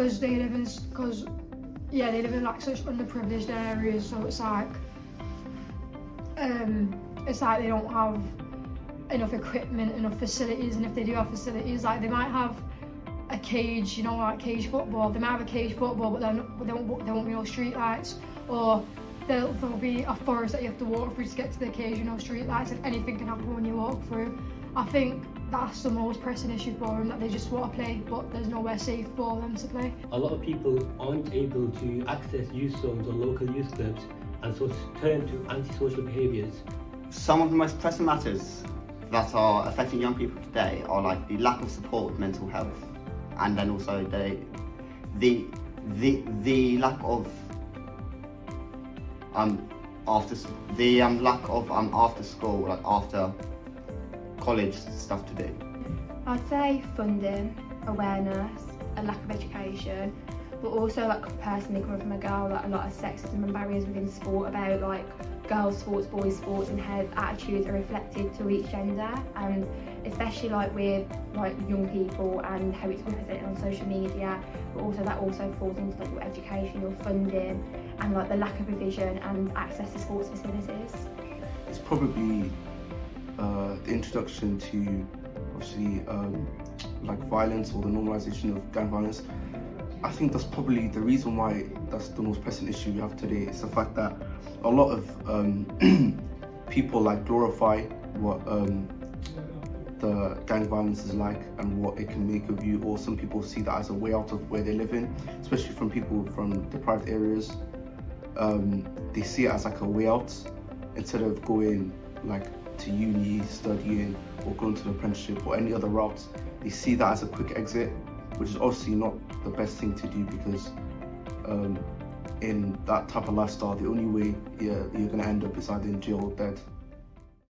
because they live in they live in like such underprivileged areas, so it's like they don't have enough equipment, enough facilities, and if they do have facilities, like they might have a cage, you know, like cage football. They might have a cage football, but there won't be no street lights, or there'll be a forest that you have to walk through to get to the cage, you know, street lights, and anything can happen when you walk through. I think that's the most pressing issue for them, that they just want to play, but there's nowhere safe for them to play. A lot of people aren't able to access youth zones or local youth clubs, and so turn to antisocial behaviours. Some of the most pressing matters that are affecting young people today are like the lack of support with mental health, and then also the lack of after school, like after college stuff to do. I'd say funding, awareness, a lack of education, but also like personally coming from a girl, like a lot of sexism and barriers within sport about like girls sports, boys sports, and how attitudes are reflected to each gender, and especially like with like young people and how it's represented on social media, but also that also falls into like your education, your funding, and like the lack of provision and access to sports facilities. It's probably the introduction to obviously like violence, or the normalisation of gang violence. I think that's probably the reason why that's the most pressing issue we have today. It's the fact that a lot of people like glorify what the gang violence is like and what it can make of you, or some people see that as a way out of where they live in, especially from people from deprived areas. They see it as like a way out instead of going like to uni, studying, or going to an apprenticeship or any other route. They see that as a quick exit, which is obviously not the best thing to do, because in that type of lifestyle, the only way you're going to end up is either in jail or dead.